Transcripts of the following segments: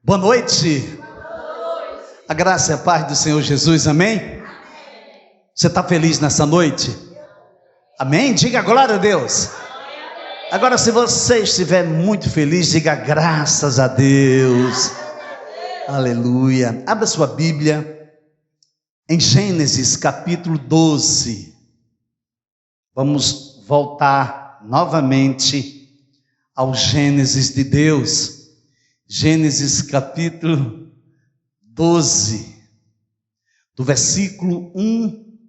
Boa noite. A graça e a paz do Senhor Jesus, amém? Você está feliz nessa noite? Amém? Diga glória a Deus. Agora, se você estiver muito feliz, diga graças a Deus. Aleluia. Abra sua Bíblia em Gênesis capítulo 12. Vamos voltar novamente ao Gênesis de Deus. Gênesis capítulo 12, do versículo 1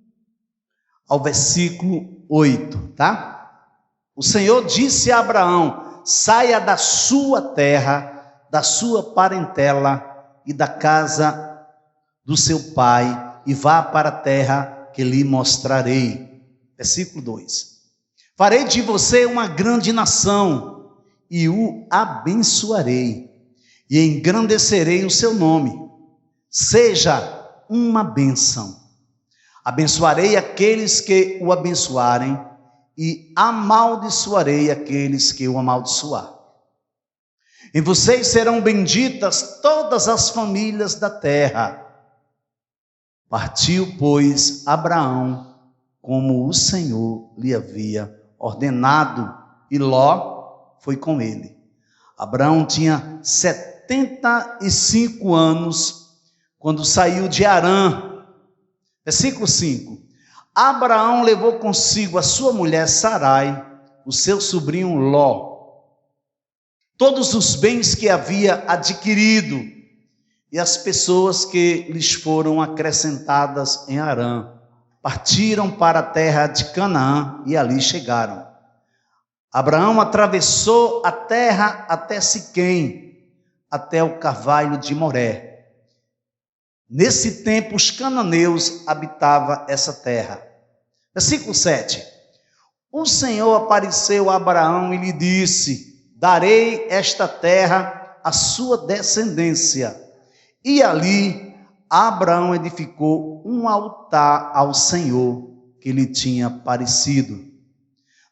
ao versículo 8, tá? O Senhor disse a Abraão: saia da sua terra, da sua parentela e da casa do seu pai, e vá para a terra que lhe mostrarei. Versículo 2: farei de você uma grande nação, e o abençoarei, e engrandecerei o seu nome. Seja uma bênção. Abençoarei aqueles que o abençoarem, e amaldiçoarei aqueles que o amaldiçoar. Em vocês serão benditas todas as famílias da terra. Partiu, pois, Abraão, como o Senhor lhe havia ordenado, e Ló foi com ele. Abraão tinha 75 anos quando saiu de Harã. Versículo 5: Abraão levou consigo a sua mulher Sarai, o seu sobrinho Ló, todos os bens que havia adquirido e as pessoas que lhes foram acrescentadas em Harã. Partiram para a terra de Canaã e ali chegaram. Abraão atravessou a terra até Siquém, até o carvalho de Moré. Nesse tempo os cananeus habitavam essa terra. Versículo 7: o Senhor apareceu a Abraão e lhe disse: darei esta terra à sua descendência. E ali Abraão edificou um altar ao Senhor que lhe tinha aparecido.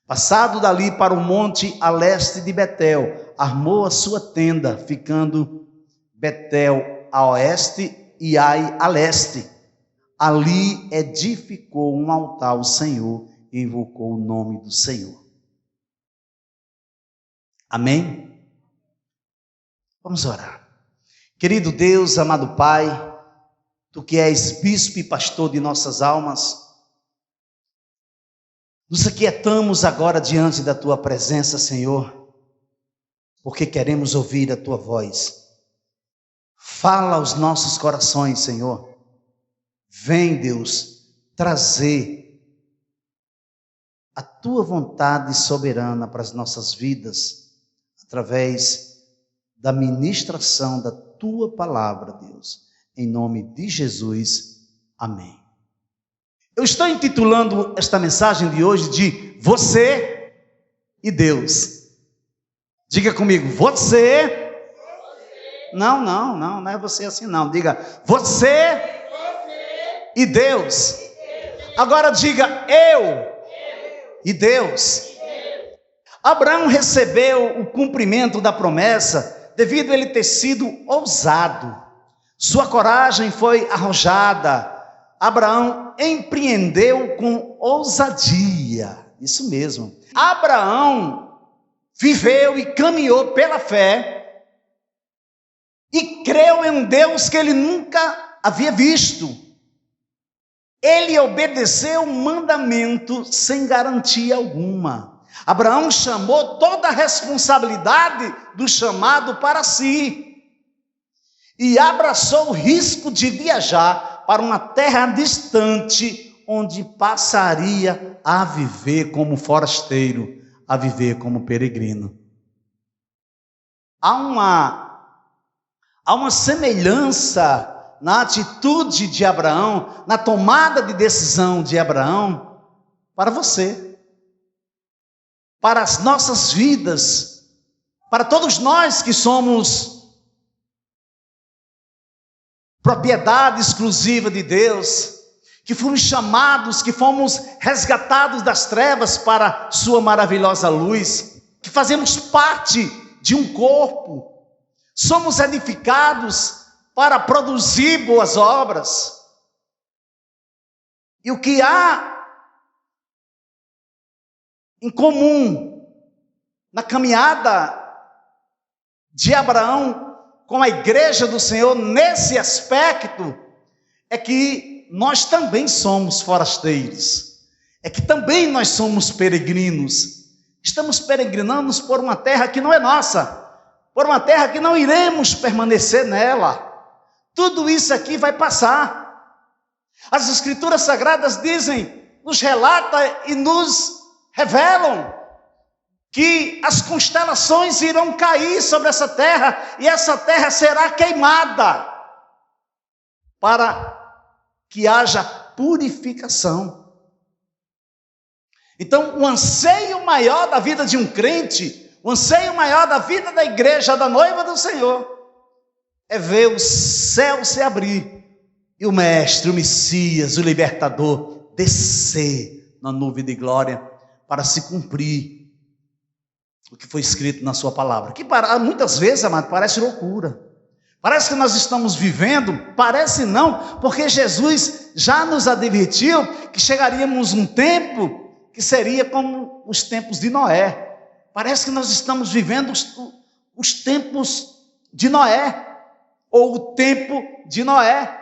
Passado dali para o monte a leste de Betel, armou a sua tenda, ficando Betel a oeste e Ai a leste. Ali edificou um altar ao Senhor e invocou o nome do Senhor. Amém? Vamos orar. Querido Deus, amado Pai, Tu que és bispo e pastor de nossas almas, nos aquietamos agora diante da Tua presença, Senhor, porque queremos ouvir a Tua voz. Fala aos nossos corações, Senhor. Vem, Deus, trazer a Tua vontade soberana para as nossas vidas, através da ministração da Tua palavra, Deus. Em nome de Jesus, amém. Eu estou intitulando esta mensagem de hoje de Você e Deus. Diga comigo, você. Não é você assim não. Diga, você e Deus. Agora diga, eu e Deus. Abraão recebeu o cumprimento da promessa devido a ele ter sido ousado. Sua coragem foi arrojada. Abraão empreendeu com ousadia. Isso mesmo. Abraão viveu e caminhou pela fé e creu em um Deus que ele nunca havia visto. Ele obedeceu o mandamento sem garantia alguma. Abraão chamou toda a responsabilidade do chamado para si e abraçou o risco de viajar para uma terra distante, onde passaria a viver como forasteiro, a viver como peregrino. Há uma semelhança na atitude de Abraão, na tomada de decisão de Abraão, para você, para as nossas vidas, para todos nós que somos propriedade exclusiva de Deus, que fomos chamados, que fomos resgatados das trevas para sua maravilhosa luz, que fazemos parte de um corpo, somos edificados para produzir boas obras. E o que há em comum na caminhada de Abraão com a igreja do Senhor nesse aspecto é que nós também somos forasteiros, é que também nós somos peregrinos. Estamos peregrinando por uma terra que não é nossa, por uma terra que não iremos permanecer nela. Tudo isso aqui vai passar. As Escrituras Sagradas dizem, nos relata e nos revelam que as constelações irão cair sobre essa terra e essa terra será queimada para que haja purificação. Então, o anseio maior da vida de um crente, o anseio maior da vida da igreja, da noiva do Senhor, é ver o céu se abrir e o Mestre, o Messias, o Libertador descer na nuvem de glória para se cumprir o que foi escrito na sua palavra. Que muitas vezes, amado, parece loucura. Parece que nós estamos vivendo, parece não, porque Jesus já nos advertiu que chegaríamos um tempo que seria como os tempos de Noé. Parece que nós estamos vivendo os tempos de Noé, ou o tempo de Noé.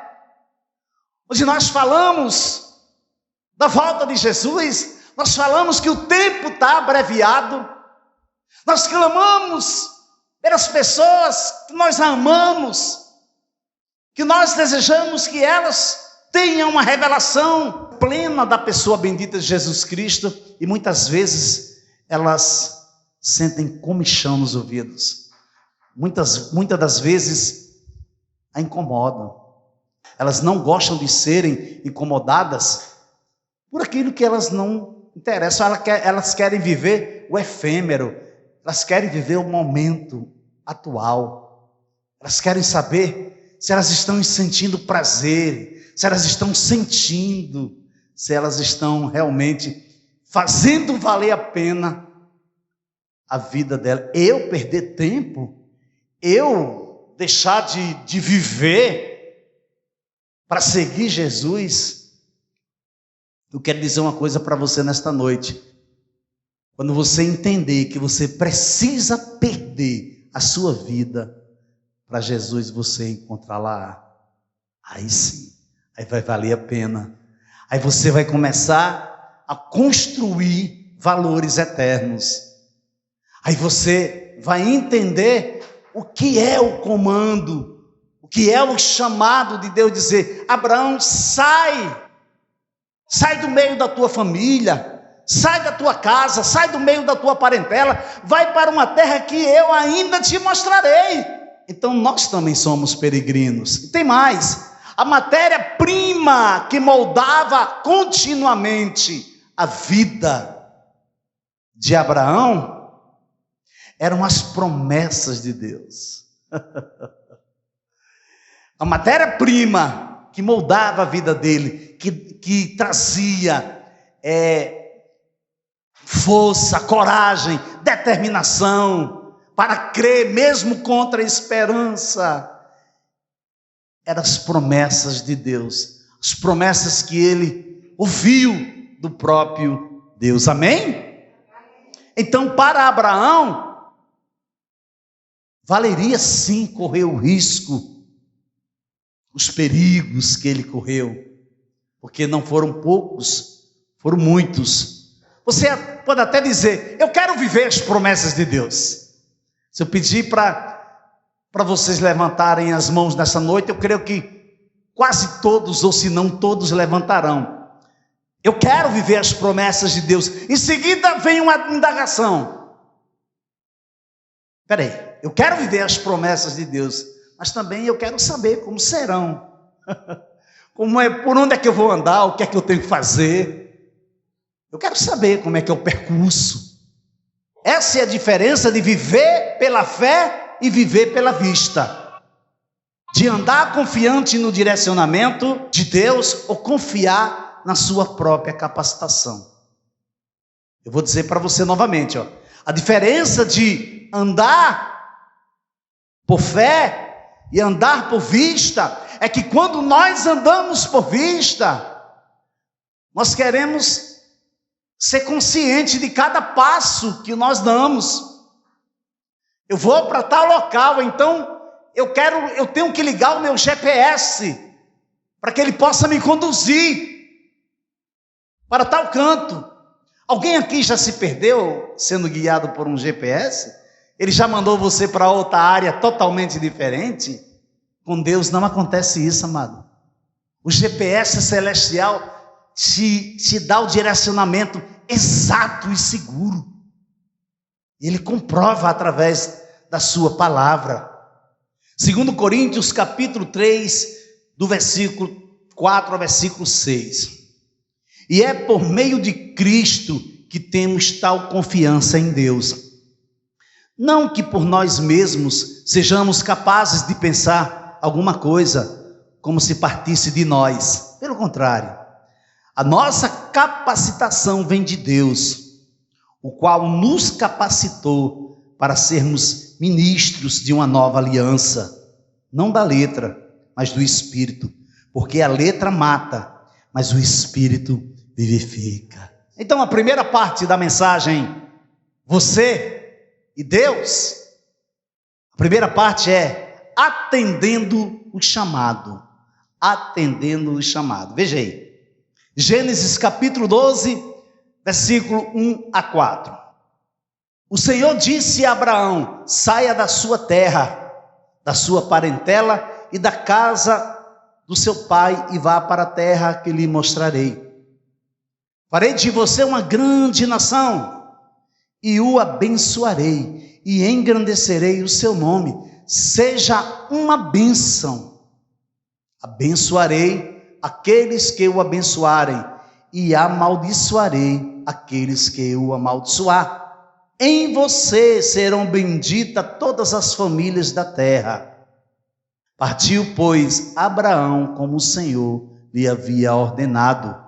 Hoje nós falamos da volta de Jesus, nós falamos que o tempo está abreviado, nós clamamos pelas pessoas que nós amamos, que nós desejamos que elas tenham uma revelação plena da pessoa bendita de Jesus Cristo, e muitas vezes elas sentem comichão nos ouvidos, muitas das vezes a incomodam. Elas não gostam de serem incomodadas por aquilo que elas não interessam. Elas querem viver o efêmero, elas querem viver o momento atual. Elas querem saber se elas estão sentindo prazer, se elas estão sentindo, se elas estão realmente fazendo valer a pena a vida dela. Eu perder tempo, eu deixar de viver para seguir Jesus. Eu quero dizer uma coisa para você nesta noite. Quando você entender que você precisa perder a sua vida para Jesus você encontrar lá, aí sim, aí vai valer a pena. Aí você vai começar a construir valores eternos. Aí você vai entender o que é o comando, o que é o chamado de Deus dizer: Abraão, sai do meio da tua família, sai da tua casa, sai do meio da tua parentela, vai para uma terra que eu ainda te mostrarei. Então nós também somos peregrinos. E tem mais, a matéria-prima que moldava continuamente a vida de Abraão eram as promessas de Deus. A matéria-prima que moldava a vida dele, que trazia força, coragem, determinação para crer mesmo contra a esperança, eram as promessas de Deus, as promessas que ele ouviu do próprio Deus. Amém? Então, para Abraão, valeria sim correr o risco, os perigos que ele correu, porque não foram poucos, foram muitos. Você pode até dizer: eu quero viver as promessas de Deus. Se eu pedir para vocês levantarem as mãos nessa noite, eu creio que quase todos, ou se não todos, levantarão. Eu quero viver as promessas de Deus. Em seguida vem uma indagação: espera aí, eu quero viver as promessas de Deus, mas também eu quero saber como serão, por onde é que eu vou andar, o que é que eu tenho que fazer. Eu quero saber como é que é o percurso. Essa é a diferença de viver pela fé e viver pela vista, de andar confiante no direcionamento de Deus ou confiar na sua própria capacitação. Eu vou dizer para você novamente, a diferença de andar por fé e andar por vista, é que quando nós andamos por vista, nós queremos ser consciente de cada passo que nós damos. Eu vou para tal local, então eu tenho que ligar o meu GPS para que ele possa me conduzir para tal canto. Alguém aqui já se perdeu sendo guiado por um GPS? Ele já mandou você para outra área totalmente diferente? Com Deus não acontece isso, amado. O GPS celestial te dá o direcionamento exato e seguro. Ele comprova através da sua palavra. 2 Coríntios capítulo 3, do versículo 4 ao versículo 6. E é por meio de Cristo que temos tal confiança em Deus. Não que por nós mesmos sejamos capazes de pensar alguma coisa como se partisse de nós. Pelo contrário, a nossa capacitação vem de Deus, o qual nos capacitou para sermos ministros de uma nova aliança, não da letra, mas do Espírito, porque a letra mata, mas o Espírito vivifica. Então a primeira parte da mensagem, você e Deus, a primeira parte é atendendo o chamado. Atendendo o chamado. Veja aí, Gênesis capítulo 12, versículo 1 a 4. O Senhor disse a Abraão: saia da sua terra, da sua parentela e da casa do seu pai e vá para a terra que lhe mostrarei. Farei de você uma grande nação e o abençoarei e engrandecerei o seu nome. Seja uma bênção. Abençoarei aqueles que o abençoarem e amaldiçoarei aqueles que o amaldiçoar. Em você serão benditas todas as famílias da terra. Partiu, pois, Abraão como o Senhor lhe havia ordenado,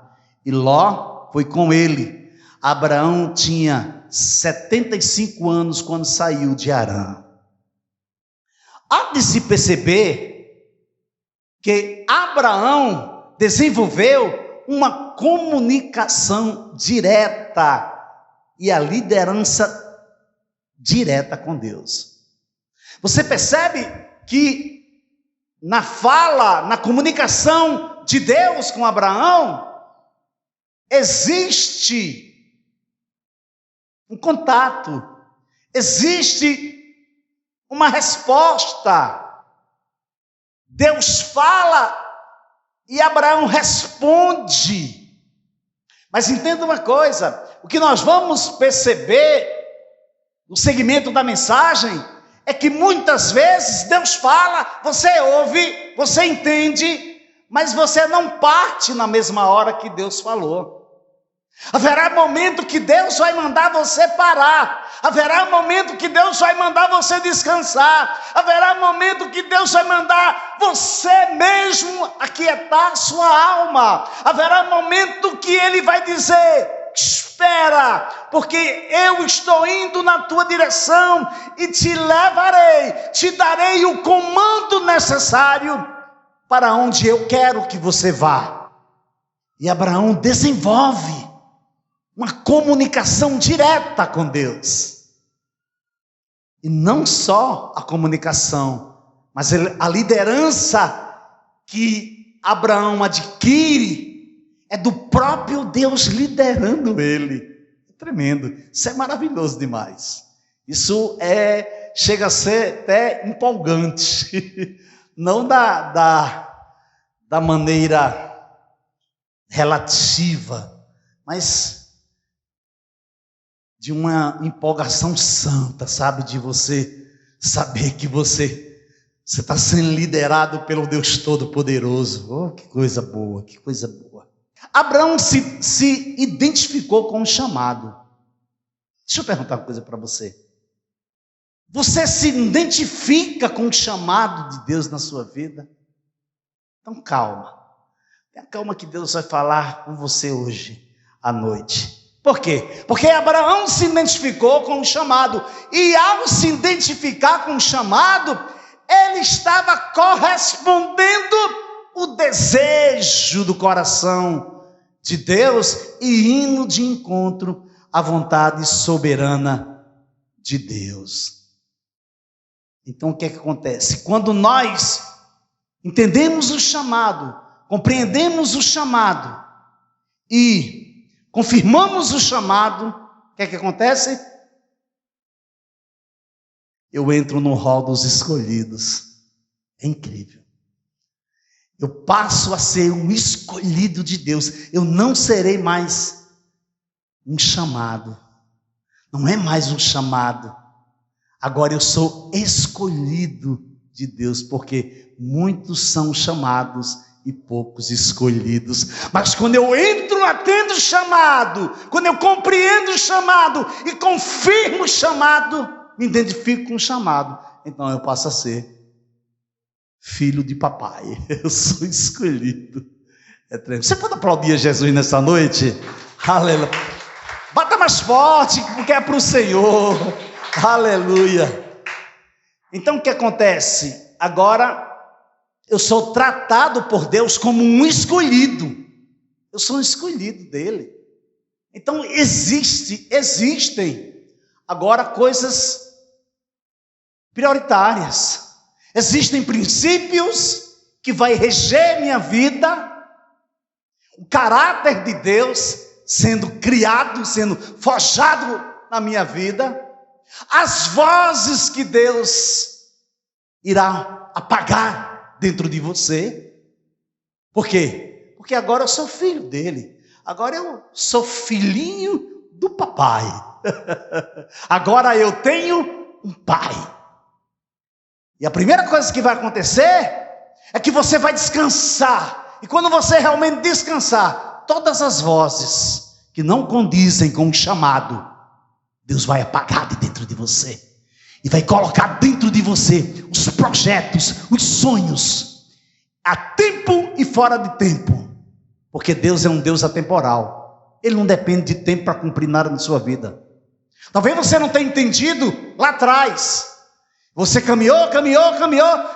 e Ló foi com ele. Abraão tinha 75 anos quando saiu de Harã. Há de se perceber que Abraão desenvolveu uma comunicação direta e a liderança direta com Deus. Você percebe que na fala, na comunicação de Deus com Abraão, existe um contato, existe uma resposta. Deus fala e Abraão responde. Mas entenda uma coisa, o que nós vamos perceber no segmento da mensagem é que muitas vezes Deus fala, você ouve, você entende, mas você não parte na mesma hora que Deus falou. Haverá momento que Deus vai mandar você parar, haverá momento que Deus vai mandar você descansar, haverá momento que Deus vai mandar você mesmo aquietar sua alma, haverá momento que Ele vai dizer: espera, porque eu estou indo na tua direção e te levarei, te darei o comando necessário para onde eu quero que você vá. E Abraão desenvolve uma comunicação direta com Deus. E não só a comunicação, mas a liderança que Abraão adquire é do próprio Deus liderando ele. É tremendo, isso é maravilhoso demais. Isso chega a ser até empolgante, não da maneira relativa, mas de uma empolgação santa, sabe? De você saber que você está sendo liderado pelo Deus Todo-Poderoso. Oh, que coisa boa, que coisa boa. Abraão se identificou com o chamado. Deixa eu perguntar uma coisa para você. Você se identifica com o chamado de Deus na sua vida? Então calma. Tenha calma que Deus vai falar com você hoje à noite. Por quê? Porque Abraão se identificou com o chamado. E ao se identificar com o chamado, Ele estava correspondendo o desejo do coração de Deus e indo de encontro à vontade soberana de Deus. Então o que é que acontece? Quando nós entendemos o chamado, compreendemos o chamado e confirmamos o chamado, o que é que acontece? Eu entro no rol dos escolhidos. É incrível. Eu passo a ser um escolhido de Deus. Eu não serei mais um chamado. Não é mais um chamado. Agora eu sou escolhido de Deus, porque muitos são chamados e poucos escolhidos. Mas quando eu entro atendo o chamado, quando eu compreendo o chamado e confirmo o chamado, me identifico com o chamado, então eu passo a ser filho de papai. Eu sou escolhido. É tremendo. Você pode aplaudir a Jesus nessa noite? Aleluia. Bata mais forte, porque é para o Senhor. Aleluia. Então o que acontece? Agora eu sou tratado por Deus como um escolhido. Eu sou um escolhido dele. Então existem agora coisas prioritárias. Existem princípios que vai reger minha vida. O caráter de Deus sendo criado, sendo forjado na minha vida. As vozes que Deus irá apagar dentro de você. Por quê? Porque agora eu sou filho dele. Agora eu sou filhinho do papai. Agora eu tenho um pai. E a primeira coisa que vai acontecer é que você vai descansar. E quando você realmente descansar, todas as vozes que não condizem com o chamado, Deus vai apagar de dentro de você. E vai colocar dentro de você os projetos, os sonhos, a tempo e fora de tempo. Porque Deus é um Deus atemporal. Ele não depende de tempo para cumprir nada na sua vida. Talvez você não tenha entendido lá atrás. Você caminhou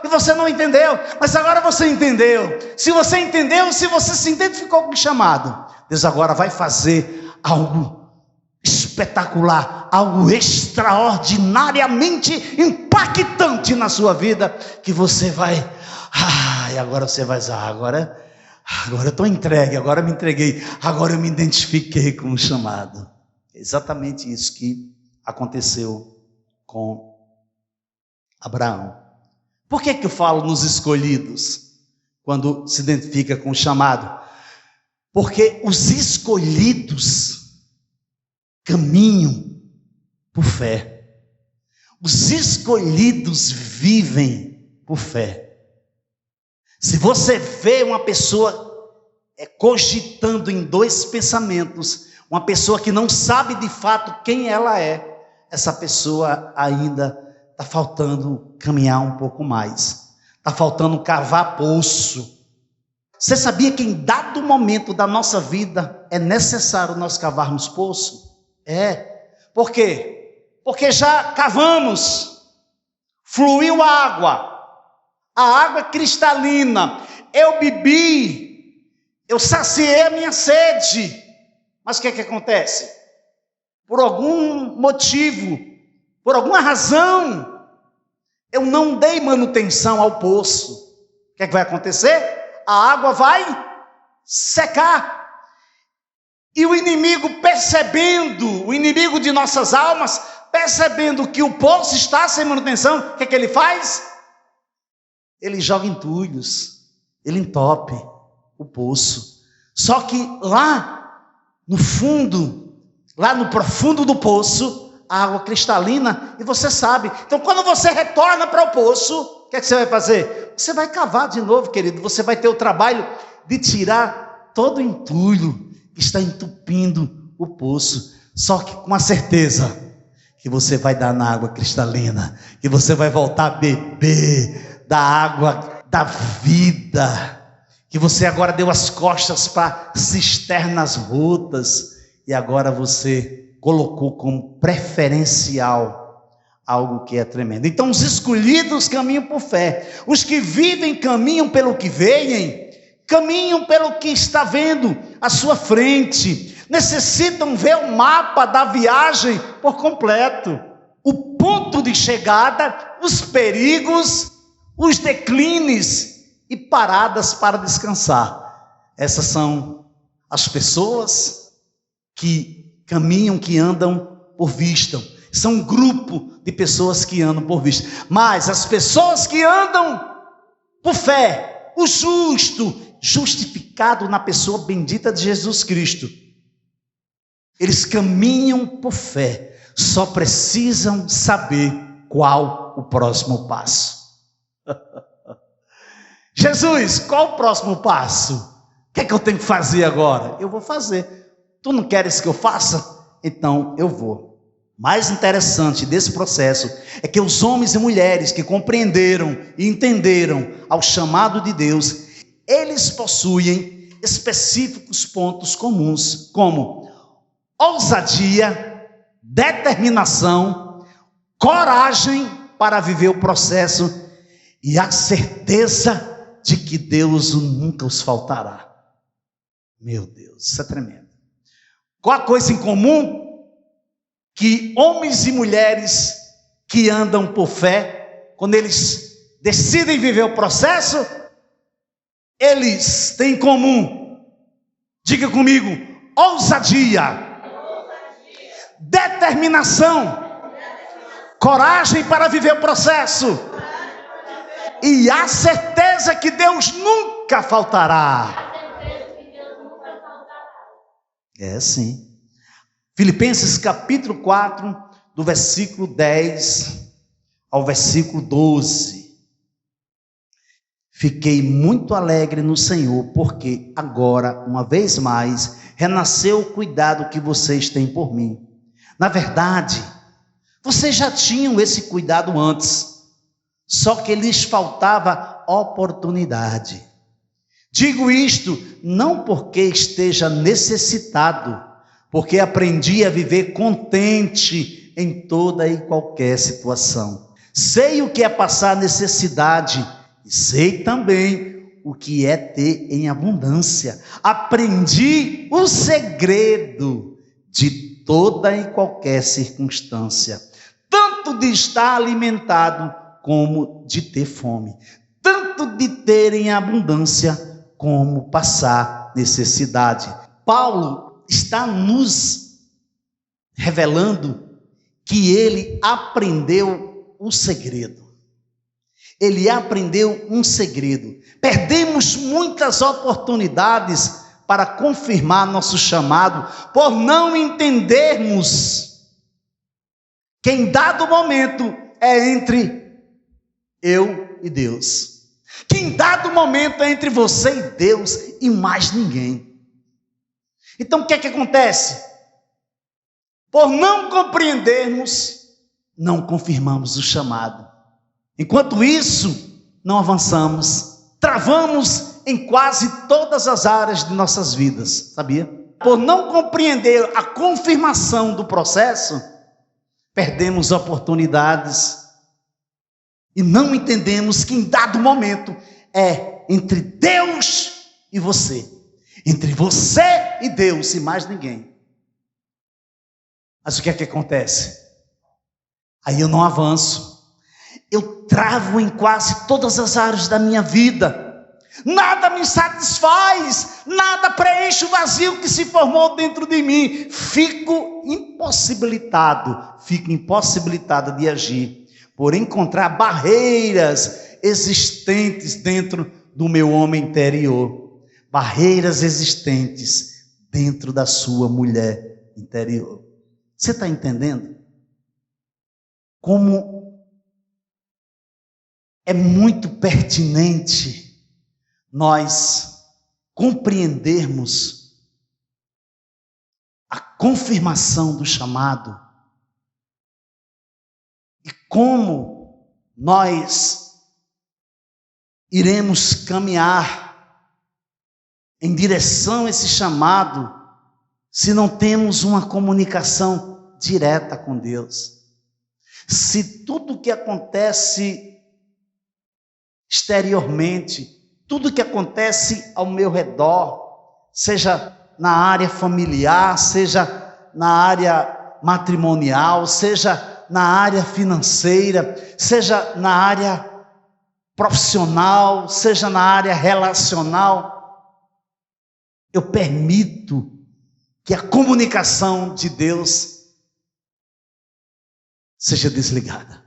e você não entendeu. Mas agora você entendeu. Se você entendeu, se você se identificou com o chamado, Deus agora vai fazer algo espetacular, algo extraordinariamente impactante na sua vida, que você vai, e agora você vai dizer, agora eu estou entregue, agora eu me entreguei, agora eu me identifiquei com o chamado. É exatamente isso que aconteceu com Abraão. Por que eu falo nos escolhidos, quando se identifica com o chamado? Porque os escolhidos caminham por fé. Os escolhidos vivem por fé. Se você vê uma pessoa cogitando em dois pensamentos, uma pessoa que não sabe de fato quem ela é, essa pessoa ainda está faltando caminhar um pouco mais. Está faltando cavar poço. Você sabia que em dado momento da nossa vida é necessário nós cavarmos poço? Por quê? Porque já cavamos, fluiu a água cristalina, eu bebi, eu saciei a minha sede. Mas o que é que acontece? Por algum motivo, por alguma razão, eu não dei manutenção ao poço. O que é que vai acontecer? A água vai secar. E o inimigo percebendo, o inimigo de nossas almas, percebendo que o poço está sem manutenção, o que é que ele faz? Ele joga entulhos, ele entope o poço. Só que lá no fundo, lá no profundo do poço, a água cristalina, e você sabe. Então quando você retorna para o poço, o que é que você vai fazer? Você vai cavar de novo, querido. Você vai ter o trabalho de tirar todo o entulho que está entupindo o poço, só que com a certeza que você vai dar na água cristalina, que você vai voltar a beber da água da vida, que você agora deu as costas para cisternas rotas, e agora você colocou como preferencial algo que é tremendo. Então os escolhidos caminham por fé, os que vivem caminham pelo que veem, caminham pelo que está vendo à sua frente, necessitam ver o mapa da viagem por completo, o ponto de chegada, os perigos, os declines e paradas para descansar. Essas são as pessoas que caminham, que andam por vista. São um grupo de pessoas que andam por vista. Mas as pessoas que andam por fé, o justo, justificado na pessoa bendita de Jesus Cristo, eles caminham por fé, só precisam saber qual o próximo passo. Jesus, qual o próximo passo? O que é que eu tenho que fazer agora? Eu vou fazer. Tu não queres que eu faça? Então eu vou. Mais interessante desse processo é que os homens e mulheres que compreenderam e entenderam ao chamado de Deus, eles possuem específicos pontos comuns, como ousadia, determinação, coragem para viver o processo e a certeza de que Deus nunca os faltará. Meu Deus, isso é tremendo. Qual a coisa em comum? Que homens e mulheres que andam por fé, quando eles decidem viver o processo, eles têm em comum, diga comigo, ousadia, determinação, coragem para viver o processo e a certeza que Deus nunca faltará. É sim. Filipenses capítulo 4, do versículo 10 ao versículo 12. Fiquei muito alegre no Senhor, porque agora, uma vez mais, renasceu o cuidado que vocês têm por mim. Na verdade, vocês já tinham esse cuidado antes, só que lhes faltava oportunidade. Digo isto não porque esteja necessitado, porque aprendi a viver contente em toda e qualquer situação. Sei o que é passar necessidade e sei também o que é ter em abundância. Aprendi o segredo de toda e qualquer circunstância, tanto de estar alimentado como de ter fome, tanto de ter em abundância como passar necessidade. Paulo está nos revelando que ele aprendeu o segredo. Ele aprendeu um segredo. Perdemos muitas oportunidades para confirmar nosso chamado por não entendermos que em dado momento é entre eu e Deus. Que em dado momento é entre você e Deus e mais ninguém. Então o que é que acontece? Por não compreendermos, não confirmamos o chamado. Enquanto isso, não avançamos, travamos em quase todas as áreas de nossas vidas, sabia? Por não compreender a confirmação do processo, perdemos oportunidades e não entendemos que em dado momento é entre Deus e você. Entre você e Deus e mais ninguém. Mas o que é que acontece? Aí eu não avanço. Eu travo em quase todas as áreas da minha vida. Nada me satisfaz. Nada preenche o vazio que se formou dentro de mim. Fico impossibilitado de agir. Por encontrar barreiras existentes dentro do meu homem interior. Barreiras existentes dentro da sua mulher interior. Você está entendendo? Como é muito pertinente nós compreendermos a confirmação do chamado e como nós iremos caminhar em direção a esse chamado, se não temos uma comunicação direta com Deus. se tudo que acontece exteriormente, tudo que acontece ao meu redor, seja na área familiar, seja na área matrimonial, seja na área financeira, seja na área profissional, seja na área relacional, eu permito que a comunicação de Deus seja desligada.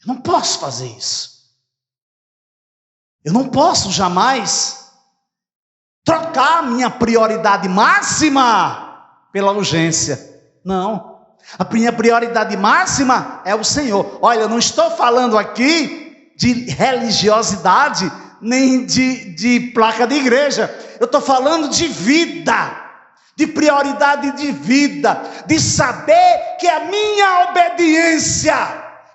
Eu não posso fazer isso. Eu não posso jamais trocar minha prioridade máxima pela urgência. Não. A minha prioridade máxima é o Senhor. Olha, eu não estou falando aqui de religiosidade, nem de placa de igreja. Eu estou falando de vida, de prioridade de vida, de saber que a minha obediência,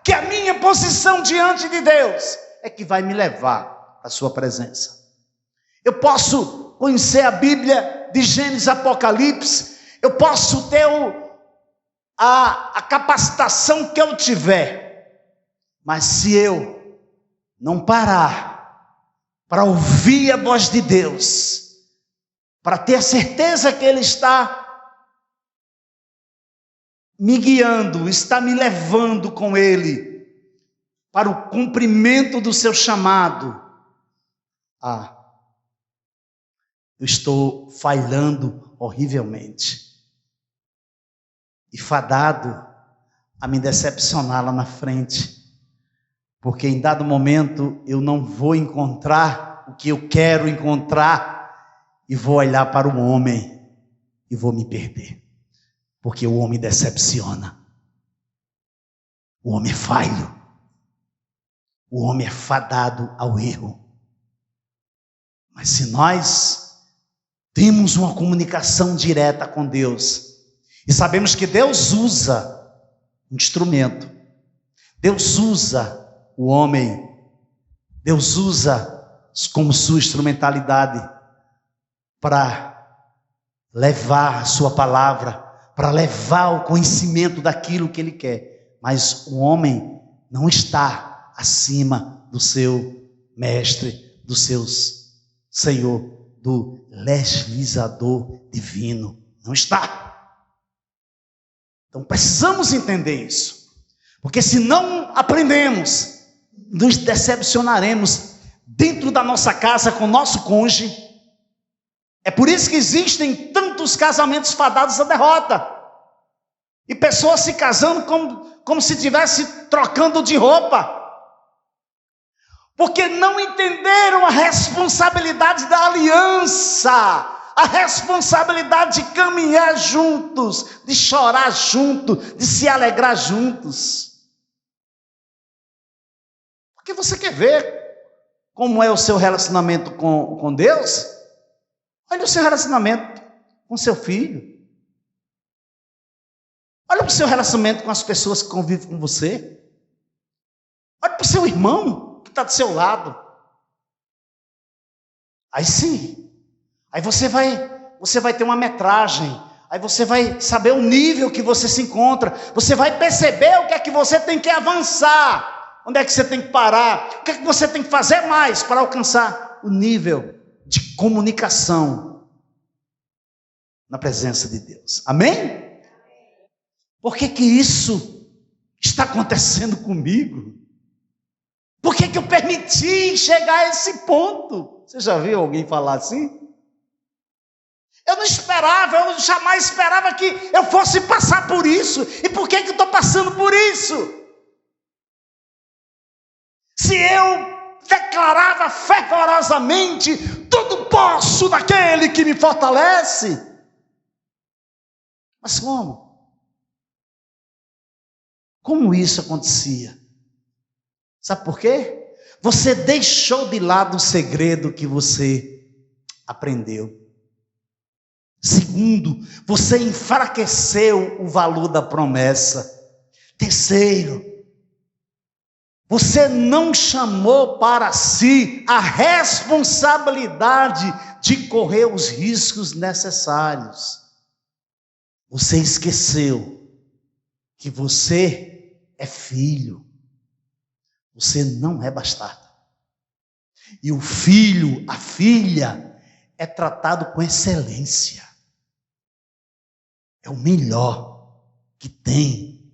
que a minha posição diante de Deus é que vai me levar à sua presença. Eu posso conhecer a Bíblia de Gênesis, Apocalipse, eu posso ter a capacitação que eu tiver, mas se eu não parar para ouvir a voz de Deus, para ter a certeza que Ele está me guiando, está me levando com Ele para o cumprimento do seu chamado, eu estou falhando horrivelmente e fadado a me decepcionar lá na frente, porque em dado momento eu não vou encontrar o que eu quero encontrar e vou olhar para o homem e vou me perder, porque o homem decepciona, o homem é falho, o homem é fadado ao erro. Mas se nós temos uma comunicação direta com Deus, e sabemos que Deus usa um instrumento, Deus usa o homem, Deus usa como sua instrumentalidade para levar a sua palavra, para levar o conhecimento daquilo que Ele quer. Mas o homem não está acima do seu mestre, do seu Senhor, do legislador divino. Não está. Então precisamos entender isso, porque se não aprendemos, nos decepcionaremos dentro da nossa casa com o nosso cônjuge. É por isso que existem tantos casamentos fadados à derrota, e pessoas se casando como se estivesse trocando de roupa, porque não entenderam a responsabilidade da aliança, a responsabilidade de caminhar juntos, de chorar juntos, de se alegrar juntos. Porque você quer ver como é o seu relacionamento com Deus? Olha o seu relacionamento com seu filho. Olha o seu relacionamento com as pessoas que convivem com você. Olha para o seu irmão que está do seu lado. Aí sim. Aí você vai ter uma metragem. Aí você vai saber o nível que você se encontra. Você vai perceber o que é que você tem que avançar. Onde é que você tem que parar. O que é que você tem que fazer mais para alcançar o nível de comunicação na presença de Deus. Amém? Por que isso está acontecendo comigo? Por que eu permiti chegar a esse ponto? Você já viu alguém falar assim? Eu não esperava, eu jamais esperava que eu fosse passar por isso. E por que eu estou passando por isso? Se eu declarava fervorosamente, tudo posso naquele que me fortalece. Mas como? Como isso acontecia? Sabe por quê? Você deixou de lado o segredo que você aprendeu. Segundo, você enfraqueceu o valor da promessa. Terceiro, você não chamou para si a responsabilidade de correr os riscos necessários. Você esqueceu que você é filho. Você não é bastardo. E o filho, a filha, é tratado com excelência. É o melhor que tem.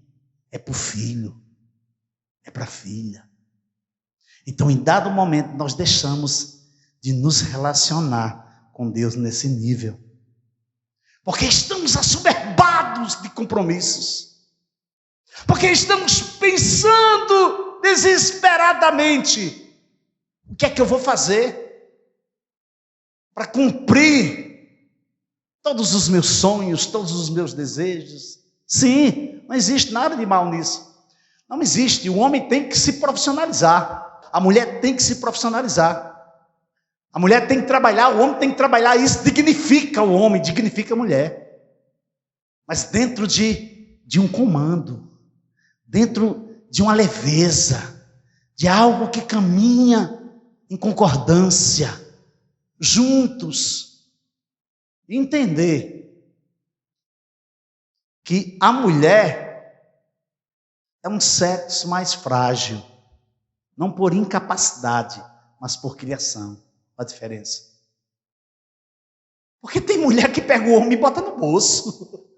É para o filho. É para a filha. Então, em dado momento, nós deixamos de nos relacionar com Deus nesse nível. Porque estamos assoberbados de compromissos. Porque estamos pensando desesperadamente: o que é que eu vou fazer para cumprir todos os meus sonhos, todos os meus desejos? Sim, não existe nada de mal nisso. Não existe. O homem tem que se profissionalizar. A mulher tem que se profissionalizar. A mulher tem que trabalhar, o homem tem que trabalhar. Isso dignifica o homem, dignifica a mulher. Mas dentro de um comando, dentro de uma leveza, de algo que caminha em concordância, juntos. Entender que a mulher é um sexo mais frágil, não por incapacidade, mas por criação. A diferença. Porque tem mulher que pega o homem e bota no bolso.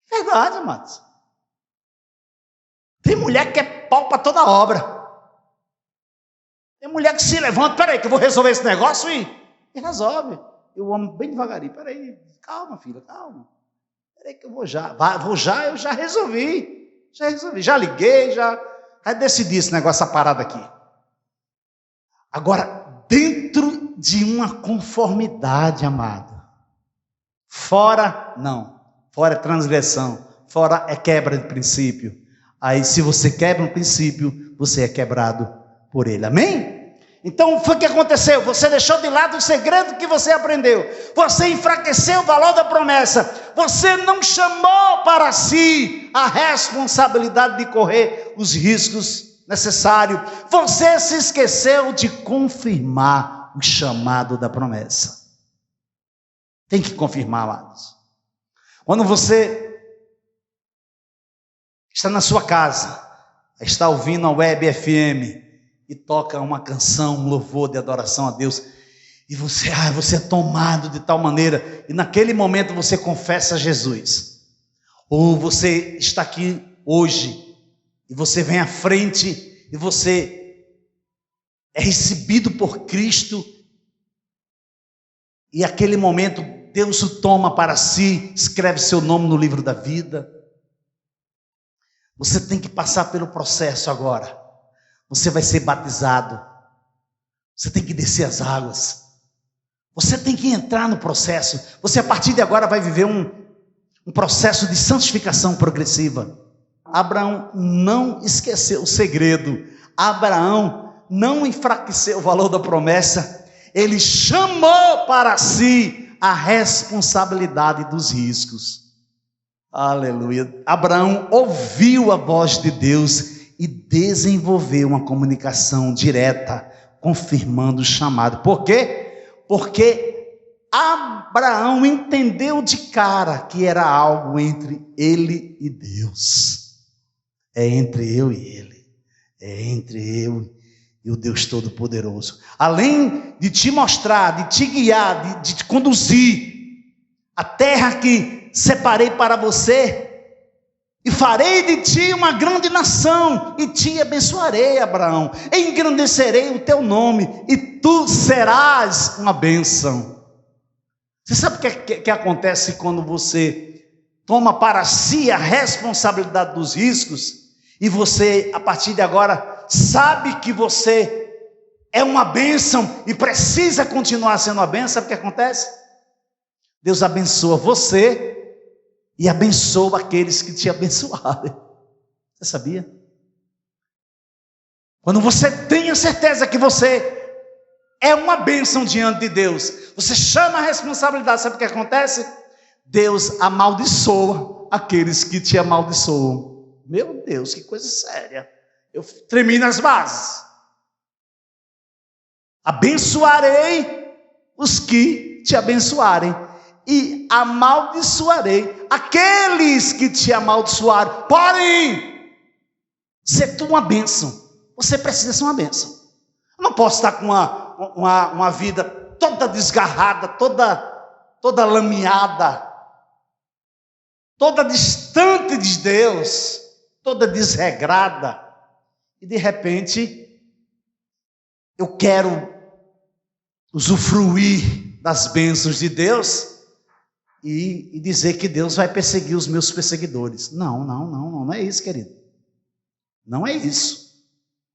Verdade, amados. Tem mulher que é pau para toda obra. Tem mulher que se levanta: peraí, que eu vou resolver esse negócio e resolve. E o homem bem devagarinho: peraí, calma, filha, calma. Peraí que eu vou já. Eu já resolvi. Já liguei, já decidi esse negócio, essa parada aqui. Agora, dentro de uma conformidade, amado. Fora, não. Fora é transgressão. Fora é quebra de princípio. Aí, se você quebra um princípio, você é quebrado por ele. Amém? Então, foi o que aconteceu. Você deixou de lado o segredo que você aprendeu. Você enfraqueceu o valor da promessa. Você não chamou para si a responsabilidade de correr os riscos necessário. Você se esqueceu de confirmar o chamado da promessa. Tem que confirmar, amados. Quando você está na sua casa, está ouvindo a Web FM e toca uma canção, um louvor de adoração a Deus, e você é tomado de tal maneira, e naquele momento você confessa Jesus. Ou você está aqui hoje e você vem à frente e você é recebido por Cristo, e aquele momento Deus o toma para si, escreve seu nome no livro da vida. Você tem que passar pelo processo agora. Você vai ser batizado. Você tem que descer as águas. Você tem que entrar no processo. Você a partir de agora vai viver um processo de santificação progressiva. Abraão não esqueceu o segredo. Abraão não enfraqueceu o valor da promessa. Ele chamou para si a responsabilidade dos riscos. Aleluia. Abraão ouviu a voz de Deus e desenvolveu uma comunicação direta, confirmando o chamado. Por quê? Porque Abraão entendeu de cara que era algo entre ele e Deus. É entre eu e ele. É entre eu e o Deus Todo-Poderoso. Além de te mostrar, de te guiar, de te conduzir a terra que separei para você, e farei de ti uma grande nação, e te abençoarei, Abraão, engrandecerei o teu nome, e tu serás uma bênção. Você sabe o que acontece quando você toma para si a responsabilidade dos riscos, e você, a partir de agora, sabe que você é uma bênção, e precisa continuar sendo uma bênção? Sabe o que acontece? Deus abençoa você, e abençoa aqueles que te abençoarem. Você sabia? Quando você tem a certeza que você é uma bênção diante de Deus, você chama a responsabilidade, sabe o que acontece? Deus amaldiçoa aqueles que te amaldiçoam. Meu Deus, que coisa séria. Eu tremi nas bases. Abençoarei os que te abençoarem, e amaldiçoarei aqueles que te amaldiçoarem. Porém, ser tu uma bênção. Você precisa ser uma bênção. Eu não posso estar com uma vida toda desgarrada, toda lameada, toda distante de Deus, toda desregrada. E de repente, eu quero usufruir das bênçãos de Deus e dizer que Deus vai perseguir os meus perseguidores. Não é isso, querido. Não é isso.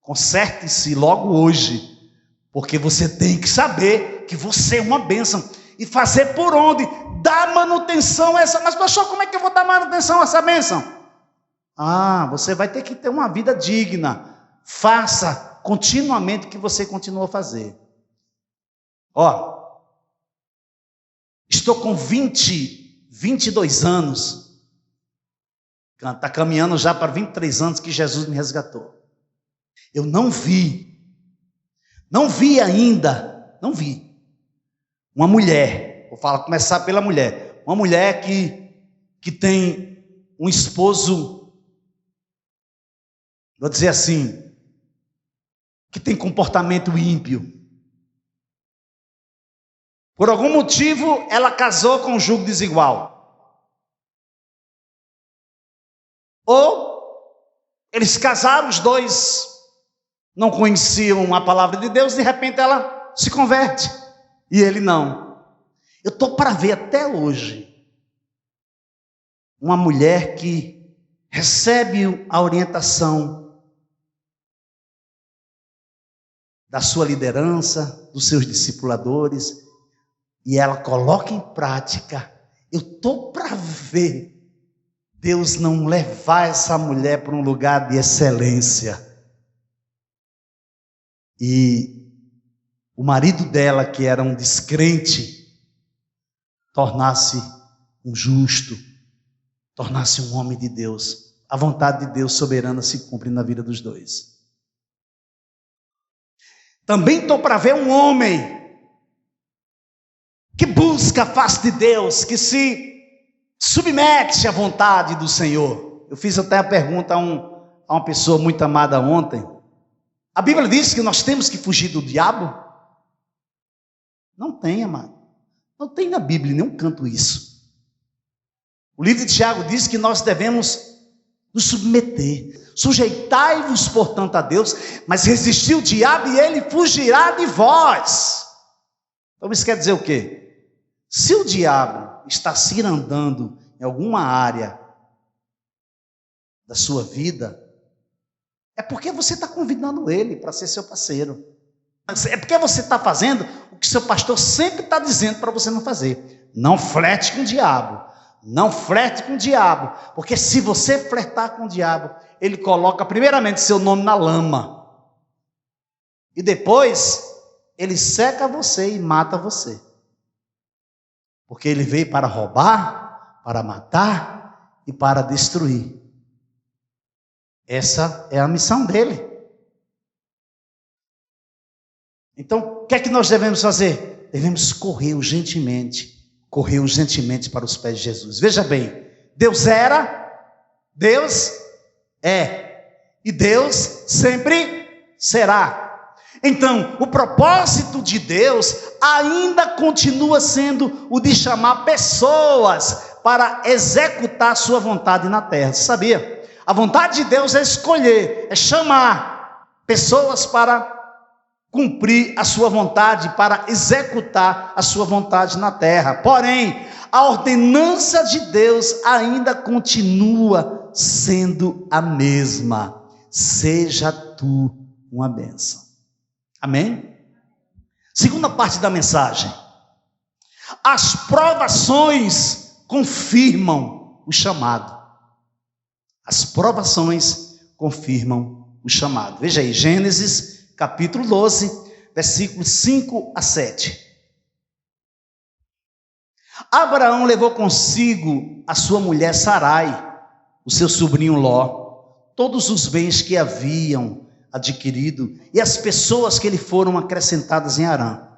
Conserte-se logo hoje, porque você tem que saber que você é uma bênção e fazer por onde? Dar manutenção a essa. Mas pastor, como é que eu vou dar manutenção a essa bênção? Você vai ter que ter uma vida digna. Faça continuamente o que você continua a fazer. Estou com 22 anos, está caminhando já para 23 anos que Jesus me resgatou. Eu não vi ainda uma mulher, começar pela mulher, uma mulher que tem um esposo, vou dizer assim, que tem comportamento ímpio. Por algum motivo, ela casou com um jugo desigual. Ou eles casaram, os dois não conheciam a palavra de Deus, de repente ela se converte e ele não. Eu estou para ver até hoje uma mulher que recebe a orientação da sua liderança, dos seus discipuladores, e ela coloca em prática. Eu estou para ver Deus não levar essa mulher para um lugar de excelência. E o marido dela, que era um descrente, tornar-se um justo, tornar-se um homem de Deus. A vontade de Deus soberana se cumpre na vida dos dois. Também estou para ver um homem que busca a face de Deus, que se submete à vontade do Senhor. Eu fiz até a pergunta a uma pessoa muito amada ontem. A Bíblia diz que nós temos que fugir do diabo? Não tem, amado. Não tem na Bíblia em nenhum canto isso. O livro de Tiago diz que nós devemos nos submeter. Sujeitai-vos, portanto, a Deus, mas resistir o diabo e ele fugirá de vós. Então isso quer dizer o quê? Se o diabo está cirandando em alguma área da sua vida, é porque você está convidando ele para ser seu parceiro. É porque você está fazendo o que seu pastor sempre está dizendo para você não fazer. Não flerte com o diabo. Não flerte com o diabo. Porque se você flertar com o diabo, ele coloca primeiramente seu nome na lama. E depois, ele seca você e mata você. Porque ele veio para roubar, para matar e para destruir. Essa é a missão dele. Então, o que é que nós devemos fazer? Devemos correr urgentemente para os pés de Jesus. Veja bem, Deus era, Deus é, e Deus sempre será. Então, o propósito de Deus ainda continua sendo o de chamar pessoas para executar a sua vontade na terra. Você sabia? A vontade de Deus é escolher, é chamar pessoas para cumprir a sua vontade, para executar a sua vontade na terra. Porém, a ordenança de Deus ainda continua sendo a mesma. Seja tu uma bênção. Amém? Segunda parte da mensagem. As provações confirmam o chamado. As provações confirmam o chamado. Veja aí, Gênesis capítulo 12, versículos 5 a 7. Abraão levou consigo a sua mulher Sarai, o seu sobrinho Ló, todos os bens que haviam adquirido e as pessoas que lhe foram acrescentadas em Harã.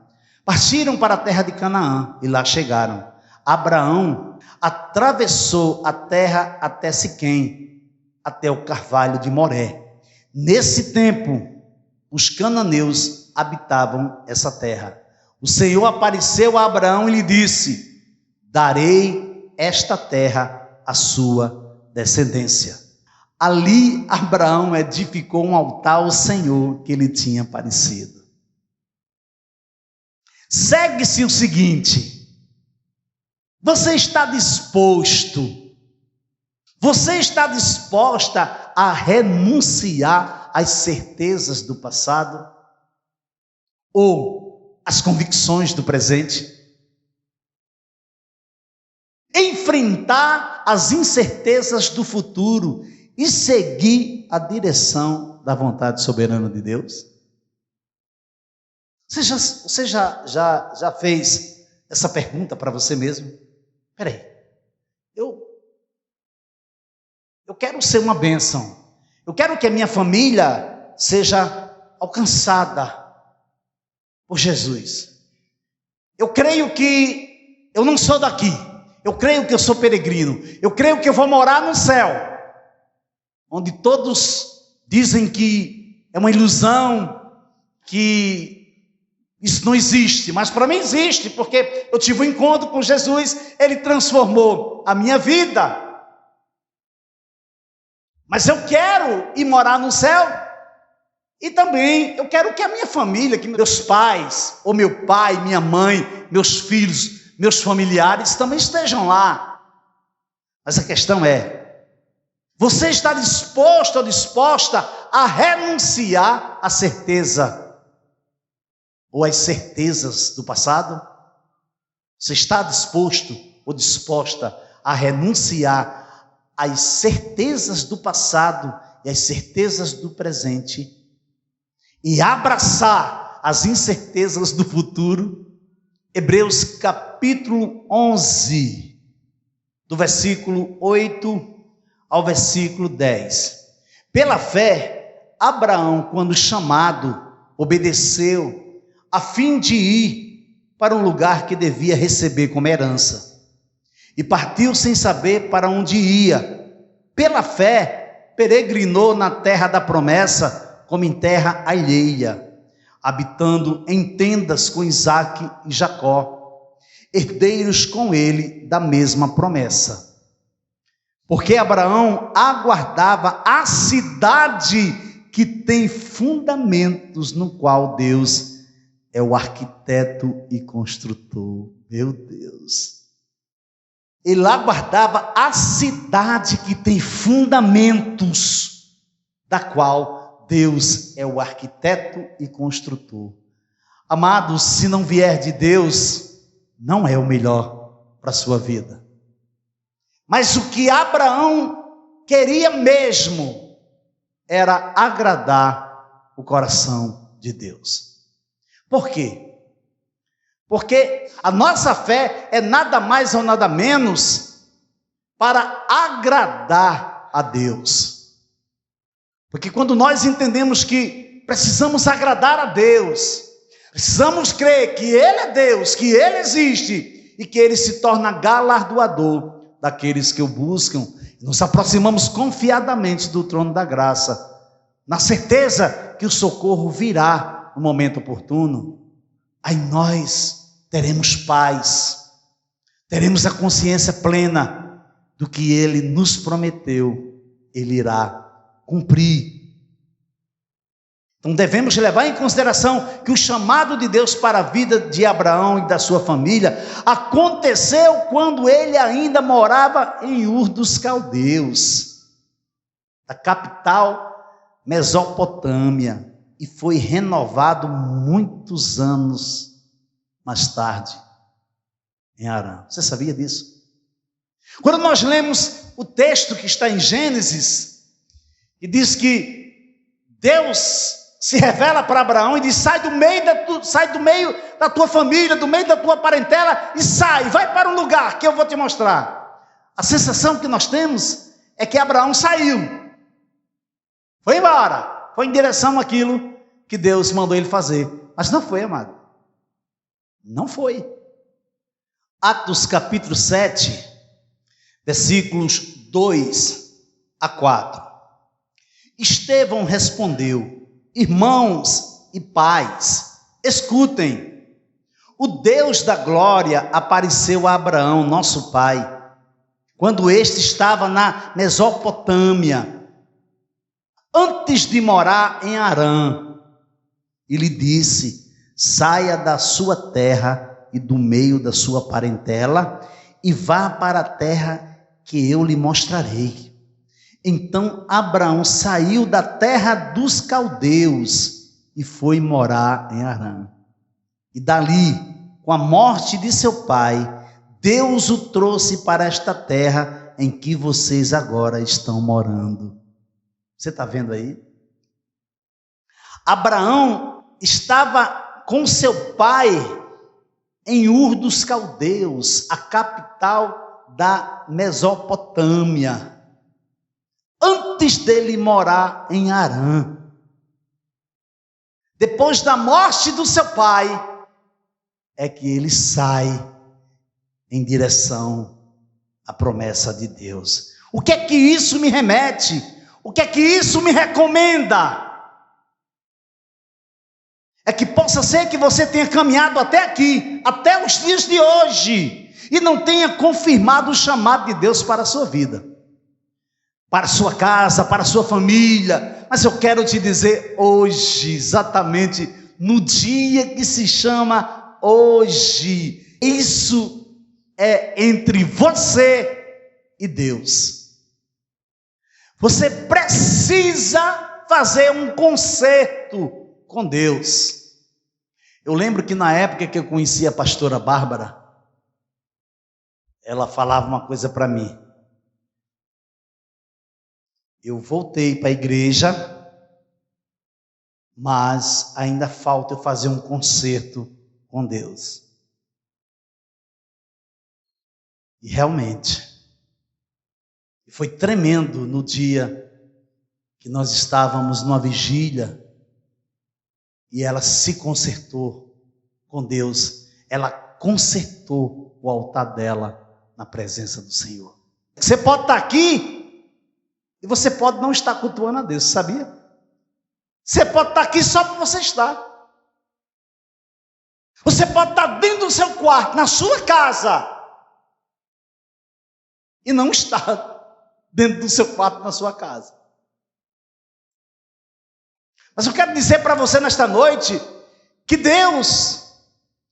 Partiram para a terra de Canaã e lá chegaram. Abraão atravessou a terra até Siquém, até o carvalho de Moré. Nesse tempo, os cananeus habitavam essa terra. O Senhor apareceu a Abraão e lhe disse: darei esta terra à sua descendência. Ali Abraão edificou um altar ao Senhor que lhe tinha aparecido. Segue-se o seguinte: você está disposto, você está disposta a renunciar às certezas do passado ou às convicções do presente? Enfrentar as incertezas do futuro e seguir a direção da vontade soberana de Deus? Você já fez essa pergunta para você mesmo? Espera aí, eu quero ser uma bênção, eu quero que a minha família seja alcançada por Jesus. Eu creio que eu não sou daqui, eu creio que eu sou peregrino, eu creio que eu vou morar no céu, onde todos dizem que é uma ilusão, que isso não existe, mas para mim existe, porque eu tive um encontro com Jesus, Ele transformou a minha vida. Mas eu quero ir morar no céu, e também eu quero que a minha família, que meus pais, ou meu pai, minha mãe, meus filhos, meus familiares também estejam lá. Mas a questão é: você está disposto ou disposta a renunciar à certeza ou às certezas do passado? Você está disposto ou disposta a renunciar às certezas do passado e às certezas do presente e abraçar as incertezas do futuro? Hebreus capítulo 11, do versículo 8 ao versículo 10. Pela fé, Abraão, quando chamado, obedeceu, a fim de ir para um lugar que devia receber como herança. E partiu sem saber para onde ia. Pela fé, peregrinou na terra da promessa, como em terra alheia, habitando em tendas com Isaque e Jacó, herdeiros com ele da mesma promessa. Porque Abraão aguardava a cidade que tem fundamentos, no qual Deus é o arquiteto e construtor. Meu Deus! Ele aguardava a cidade que tem fundamentos, da qual Deus é o arquiteto e construtor. Amados, se não vier de Deus, não é o melhor para a sua vida. Mas o que Abraão queria mesmo era agradar o coração de Deus. Por quê? Porque a nossa fé é nada mais ou nada menos para agradar a Deus. Porque quando nós entendemos que precisamos agradar a Deus, precisamos crer que Ele é Deus, que Ele existe e que Ele se torna galardoador daqueles que o buscam, nos aproximamos confiadamente do trono da graça, na certeza que o socorro virá no momento oportuno. Aí nós teremos paz, teremos a consciência plena do que Ele nos prometeu, Ele irá cumprir. Então devemos levar em consideração que o chamado de Deus para a vida de Abraão e da sua família aconteceu quando ele ainda morava em Ur dos Caldeus, a capital Mesopotâmia, e foi renovado muitos anos mais tarde em Harã. Você sabia disso? Quando nós lemos o texto que está em Gênesis, e diz que Deus se revela para Abraão e diz: sai do meio da tua família, do meio da tua parentela, e sai, vai para um lugar que eu vou te mostrar. A sensação que nós temos é que Abraão saiu, foi embora, foi em direção àquilo que Deus mandou ele fazer. Mas não foi, amado. Não foi. Atos capítulo 7, versículos 2 a 4. Estevão respondeu: irmãos e pais, escutem. O Deus da glória apareceu a Abraão, nosso pai, quando este estava na Mesopotâmia, antes de morar em Harã. E lhe disse: saia da sua terra e do meio da sua parentela e vá para a terra que eu lhe mostrarei. Então Abraão saiu da terra dos caldeus e foi morar em Harã. E dali, com a morte de seu pai, Deus o trouxe para esta terra em que vocês agora estão morando. Você está vendo aí? Abraão estava com seu pai em Ur dos Caldeus, a capital da Mesopotâmia, antes dele morar em Harã. Depois da morte do seu pai, é que ele sai em direção à promessa de Deus. O que é que isso me remete? O que é que isso me recomenda? É que possa ser que você tenha caminhado até aqui, até os dias de hoje, e não tenha confirmado o chamado de Deus para a sua vida, para a sua casa, para a sua família. Mas eu quero te dizer hoje, exatamente no dia que se chama hoje, isso é entre você e Deus. Você precisa fazer um concerto com Deus. Eu lembro que na época que eu conhecia a pastora Bárbara, ela falava uma coisa para mim. Eu voltei para a igreja, mas ainda falta eu fazer um concerto com Deus. E realmente, foi tremendo no dia que nós estávamos numa vigília e ela se consertou com Deus. Ela consertou o altar dela na presença do Senhor. Você pode estar aqui e você pode não estar cultuando a Deus, sabia? Você pode estar aqui só para você estar. Você pode estar dentro do seu quarto, na sua casa, e não estar dentro do seu quarto, na sua casa. Mas eu quero dizer para você nesta noite que Deus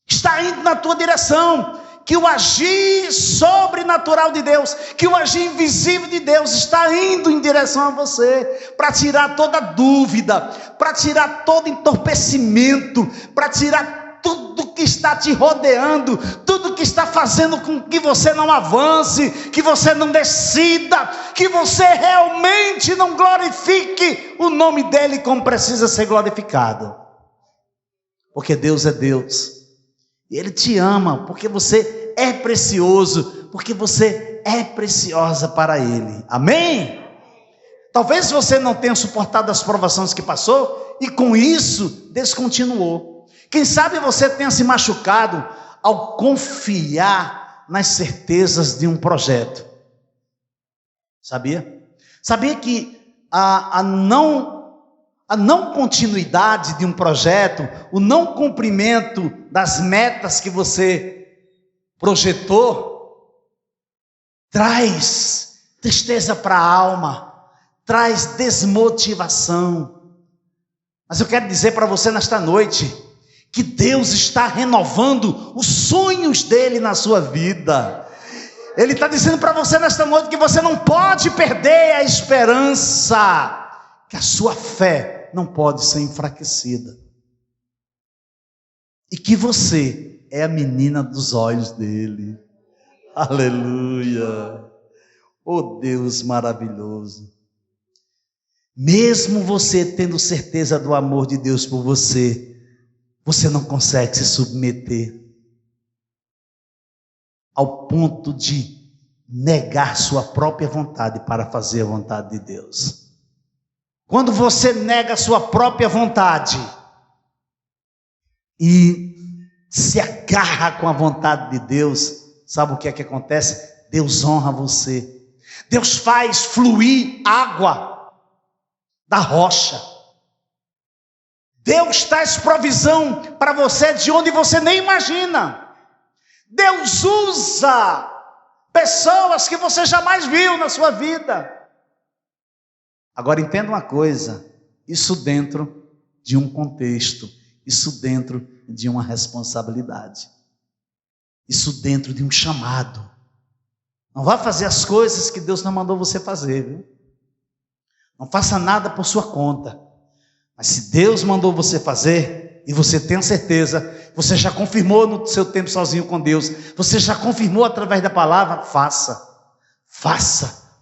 está indo na tua direção, que o agir sobrenatural de Deus, que o agir invisível de Deus está indo em direção a você, para tirar toda dúvida, para tirar todo entorpecimento, para tirar tudo que está te rodeando, tudo que está fazendo com que você não avance, que você não decida, que você realmente não glorifique o nome dele como precisa ser glorificado. Porque Deus é Deus. E Ele te ama, porque você é precioso, porque você é preciosa para Ele. Amém? Talvez você não tenha suportado as provações que passou e com isso descontinuou. Quem sabe você tenha se machucado ao confiar nas certezas de um projeto. Sabia? Sabia que a não continuidade de um projeto, o não cumprimento das metas que você projetou, traz tristeza para a alma, traz desmotivação. Mas eu quero dizer para você nesta noite, que Deus está renovando os sonhos dele na sua vida. Ele está dizendo para você nesta noite que você não pode perder a esperança, que a sua fé não pode ser enfraquecida. E que você é a menina dos olhos dele. Aleluia! Oh Deus maravilhoso! Mesmo você tendo certeza do amor de Deus por você, você não consegue se submeter ao ponto de negar sua própria vontade para fazer a vontade de Deus. Quando você nega a sua própria vontade e se agarra com a vontade de Deus, sabe o que é que acontece? Deus honra você. Deus faz fluir água da rocha. Deus traz provisão para você de onde você nem imagina. Deus usa pessoas que você jamais viu na sua vida. Agora entenda uma coisa, isso dentro de um contexto, isso dentro de uma responsabilidade, isso dentro de um chamado. Não vá fazer as coisas que Deus não mandou você fazer, viu? Não faça nada por sua conta. Mas se Deus mandou você fazer, e você tem certeza, você já confirmou no seu tempo sozinho com Deus, você já confirmou através da palavra, faça,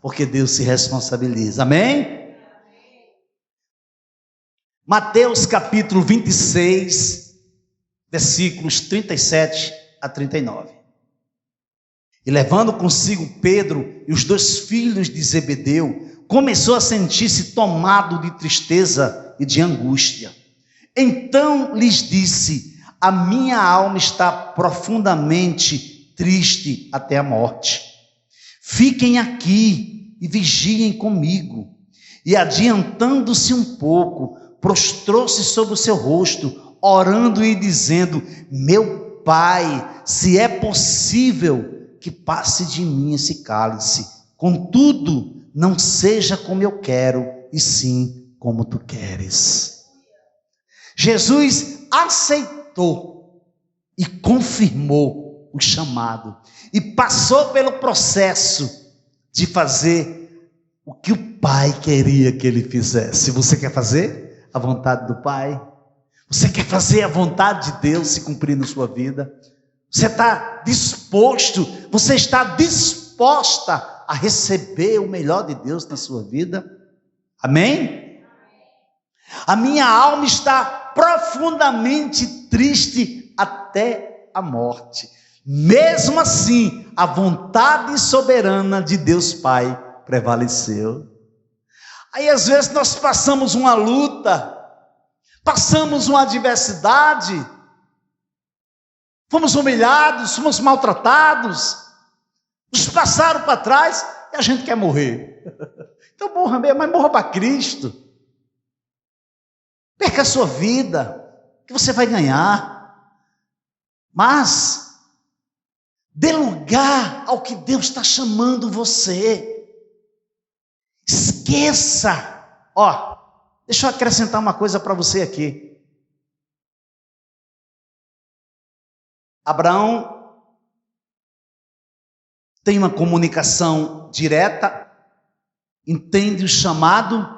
porque Deus se responsabiliza, amém? Mateus capítulo 26, versículos 37 a 39. E levando consigo Pedro e os 2 filhos de Zebedeu, começou a sentir-se tomado de tristeza e de angústia. Então lhes disse: a minha alma está profundamente triste até a morte. Fiquem aqui e vigiem comigo. E adiantando-se um pouco, prostrou-se sobre o seu rosto, orando e dizendo: meu Pai, se é possível, que passe de mim esse cálice. Contudo, não seja como eu quero, e sim como tu queres. Jesus aceitou e confirmou o chamado, e passou pelo processo de fazer o que o Pai queria que ele fizesse. Você quer fazer a vontade do Pai? Você quer fazer a vontade de Deus se cumprir na sua vida? Você está disposto, você está disposta a receber o melhor de Deus na sua vida? Amém? A minha alma está profundamente triste até a morte. Mesmo assim, a vontade soberana de Deus Pai prevaleceu. Aí às vezes nós passamos uma luta, passamos uma adversidade, fomos humilhados, fomos maltratados, nos passaram para trás e a gente quer morrer. Então morra mesmo, mas morra para Cristo. Perca a sua vida, que você vai ganhar. Mas dê lugar ao que Deus está chamando você. Esqueça. Deixa eu acrescentar uma coisa para você aqui. Abraão tem uma comunicação direta, entende o chamado,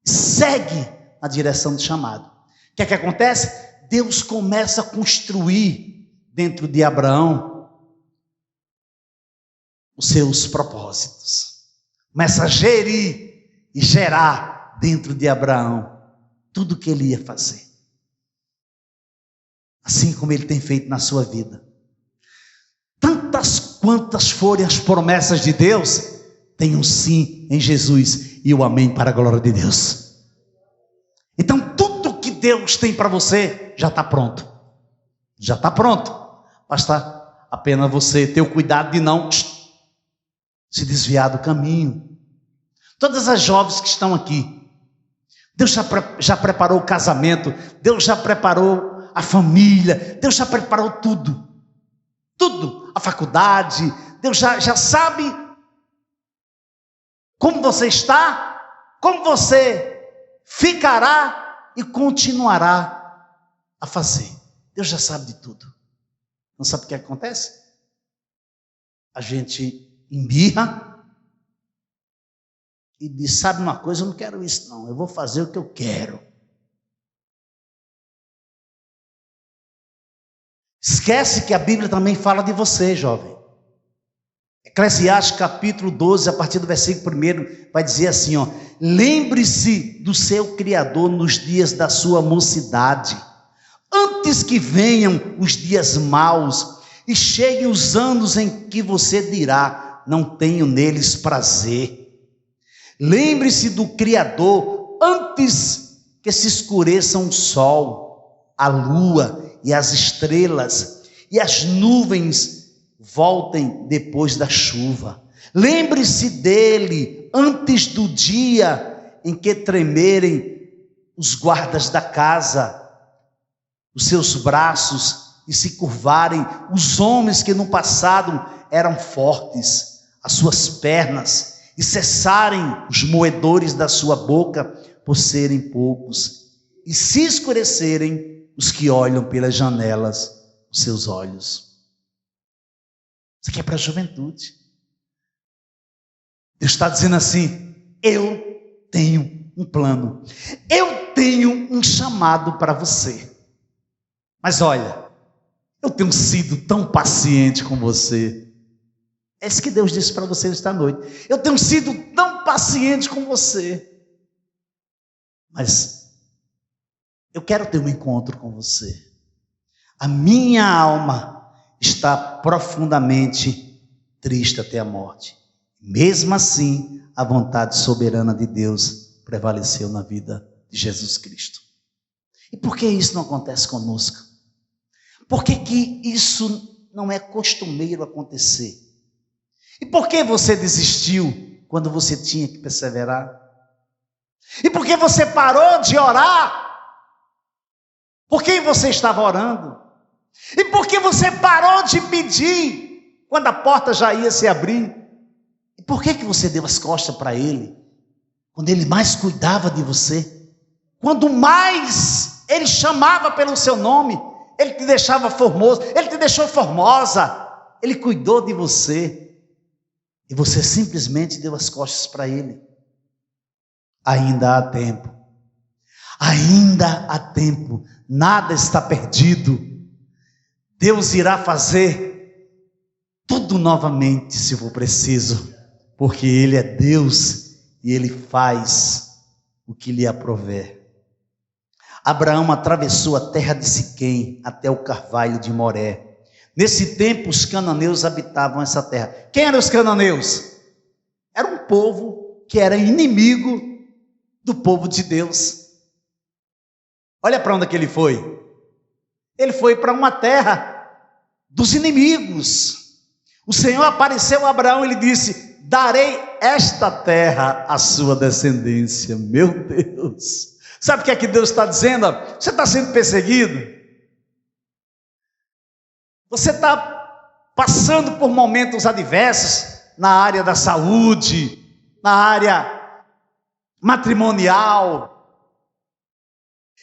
segue a direção do chamado. O que é que acontece? Deus começa a construir dentro de Abraão os seus propósitos. Começa a gerir e gerar dentro de Abraão tudo o que ele ia fazer. Assim como ele tem feito na sua vida. Tantas quantas forem as promessas de Deus, tem um sim em Jesus e o amém para a glória de Deus. Então tudo que Deus tem para você já está pronto. Já está pronto. Basta apenas você ter o cuidado de não se desviar do caminho. Todas as jovens que estão aqui, Deus já preparou o casamento, Deus já preparou a família, Deus já preparou tudo, a faculdade, Deus já sabe como você está, como você ficará e continuará a fazer. Deus já sabe de tudo. Não sabe o que acontece? A gente embirra e diz: sabe uma coisa, eu não quero isso não, eu vou fazer o que eu quero. Esquece que a Bíblia também fala de você, jovem. Eclesiastes capítulo 12, a partir do versículo 1, vai dizer assim, lembre-se do seu Criador nos dias da sua mocidade, antes que venham os dias maus e cheguem os anos em que você dirá: não tenho neles prazer. Lembre-se do Criador antes que se escureçam o sol, a lua e as estrelas, e as nuvens voltem depois da chuva. Lembre-se dele antes do dia em que tremerem os guardas da casa, os seus braços, e se curvarem os homens que no passado eram fortes, as suas pernas, e cessarem os moedores da sua boca por serem poucos, e se escurecerem os que olham pelas janelas os seus olhos. Isso aqui é para a juventude. Deus está dizendo assim: eu tenho um plano, eu tenho um chamado para você. Mas olha, eu tenho sido tão paciente com você. É isso que Deus disse para você esta noite. Eu tenho sido tão paciente com você. Mas eu quero ter um encontro com você. A minha alma está profundamente triste até a morte. Mesmo assim, a vontade soberana de Deus prevaleceu na vida de Jesus Cristo. E por que isso não acontece conosco? Por que isso não é costumeiro acontecer? E por que você desistiu quando você tinha que perseverar? E por que você parou de orar? Por quem você estava orando? E por que você parou de pedir quando a porta já ia se abrir? E por que você deu as costas para ele quando ele mais cuidava de você? Quando mais ele chamava pelo seu nome, ele te deixava formoso, ele te deixou formosa, ele cuidou de você. E você simplesmente deu as costas para ele. Ainda há tempo. Ainda há tempo. Nada está perdido. Deus irá fazer tudo novamente, se for preciso. Porque Ele é Deus e Ele faz o que lhe aprouver. Abraão atravessou a terra de Siquém até o carvalho de Moré. Nesse tempo, os cananeus habitavam essa terra. Quem eram os cananeus? Era um povo que era inimigo do povo de Deus. Olha para onde que ele foi. Ele foi para uma terra dos inimigos. O Senhor apareceu a Abraão e lhe disse: darei esta terra à sua descendência. Meu Deus! Sabe o que é que Deus está dizendo? Você está sendo perseguido? Você está passando por momentos adversos na área da saúde, na área matrimonial.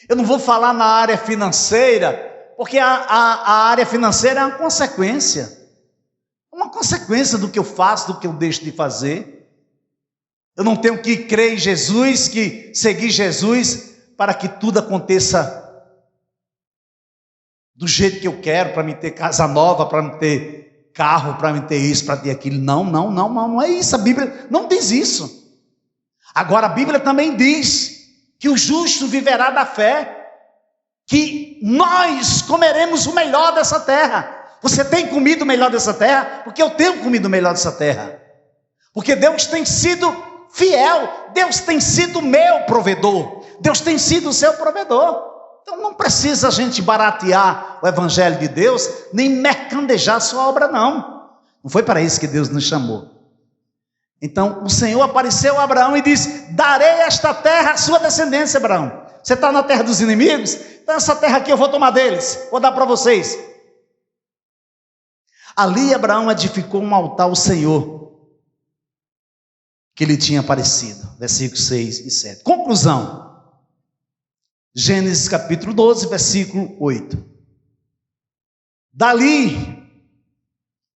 Eu não vou falar na área financeira, porque a área financeira é uma consequência. Uma consequência do que eu faço, do que eu deixo de fazer. Eu não tenho que crer em Jesus, que seguir Jesus para que tudo aconteça do jeito que eu quero, para me ter casa nova, para me ter carro, para me ter isso, para ter aquilo. Não é isso. A Bíblia não diz isso. Agora a Bíblia também diz que o justo viverá da fé, que nós comeremos o melhor dessa terra. Você tem comido o melhor dessa terra? Porque eu tenho comido o melhor dessa terra. Porque Deus tem sido fiel, Deus tem sido meu provedor, Deus tem sido o seu provedor. Então não precisa a gente baratear o Evangelho de Deus, nem mercandejar a sua obra, não. Não foi para isso que Deus nos chamou. Então o Senhor apareceu a Abraão e disse: darei esta terra à sua descendência. Abraão, você está na terra dos inimigos? Então essa terra aqui eu vou tomar deles, vou dar para vocês. Ali Abraão edificou um altar ao Senhor, que lhe tinha aparecido. Versículos 6 e 7. Conclusão. Gênesis capítulo 12, versículo 8. Dali,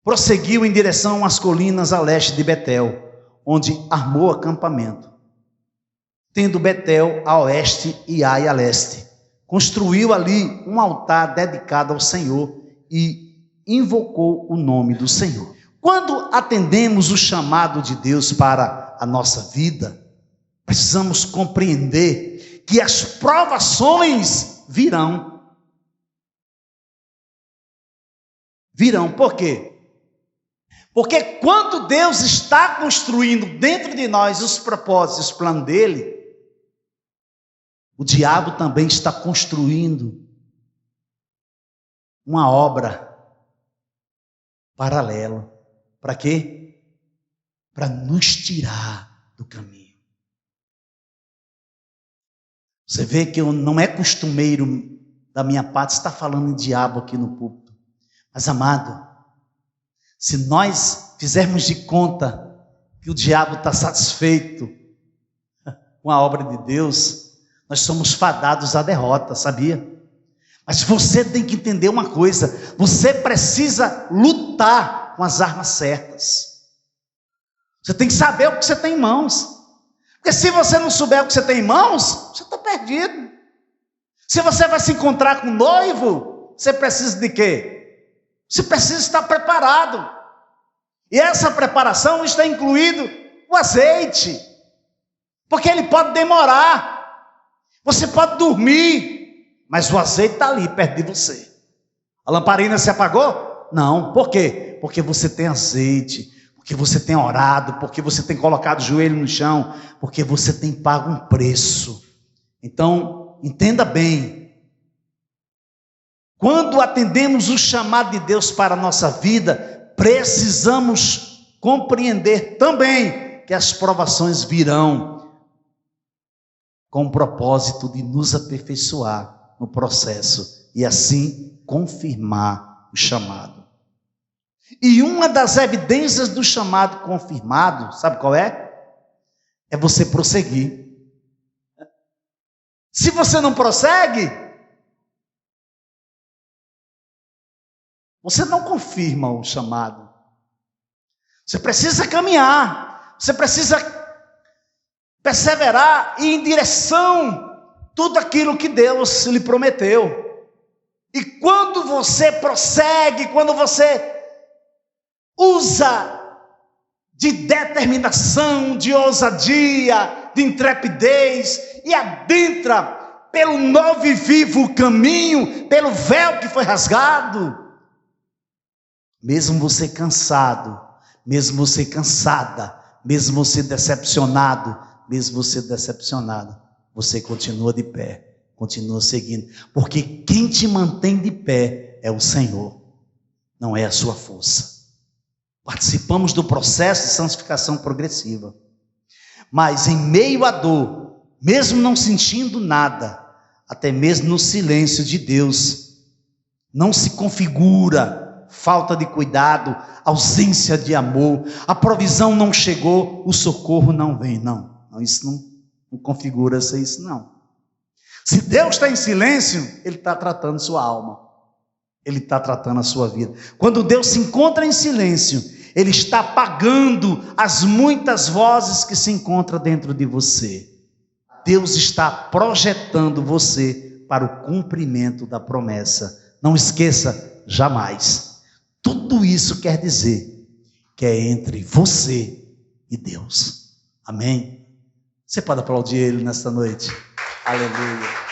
prosseguiu em direção às colinas a leste de Betel, onde armou acampamento. Tendo Betel a oeste e Ai a leste. Construiu ali um altar dedicado ao Senhor e invocou o nome do Senhor. Quando atendemos o chamado de Deus para a nossa vida, precisamos compreender que as provações virão. Virão, por quê? Porque quando Deus está construindo dentro de nós os propósitos, os planos dele, o diabo também está construindo uma obra paralelo. Para quê? Para nos tirar do caminho. Você vê que não é costumeiro da minha parte estar falando em diabo aqui no púlpito. Mas, amado, se nós fizermos de conta que o diabo está satisfeito com a obra de Deus, nós somos fadados à derrota, sabia? Mas você tem que entender uma coisa: você precisa lutar com as armas certas. Você tem que saber o que você tem em mãos. Porque se você não souber o que você tem em mãos, você está perdido. Se você vai se encontrar com o noivo, você precisa de quê? Você precisa estar preparado. E essa preparação está incluído o azeite. Porque ele pode demorar. Você pode dormir, mas o azeite está ali perto de você. A lamparina se apagou? Não. Por quê? Porque você tem azeite. Porque você tem orado, porque você tem colocado o joelho no chão, porque você tem pago um preço. Então, entenda bem. Quando atendemos o chamado de Deus para a nossa vida, precisamos compreender também que as provações virão com o propósito de nos aperfeiçoar no processo e assim confirmar o chamado. E uma das evidências do chamado confirmado, sabe qual é? É você prosseguir. Se você não prossegue, você não confirma o chamado. Você precisa caminhar, você precisa perseverar e ir em direção tudo aquilo que Deus lhe prometeu. E quando você prossegue, quando você usa de determinação, de ousadia, de intrepidez e adentra pelo novo e vivo caminho, pelo véu que foi rasgado, mesmo você cansado, mesmo você cansada, mesmo você decepcionado, você continua de pé, continua seguindo, porque quem te mantém de pé é o Senhor, não é a sua força. Participamos do processo de santificação progressiva. Mas em meio à dor, mesmo não sentindo nada, até mesmo no silêncio de Deus, não se configura falta de cuidado, ausência de amor, a provisão não chegou, o socorro não vem. Não, isso não configura-se isso não. Se Deus está em silêncio, Ele está tratando sua alma. Ele está tratando a sua vida. Quando Deus se encontra em silêncio, Ele está apagando as muitas vozes que se encontram dentro de você. Deus está projetando você para o cumprimento da promessa. Não esqueça, jamais. Tudo isso quer dizer que é entre você e Deus. Amém? Você pode aplaudir Ele nesta noite. Aleluia.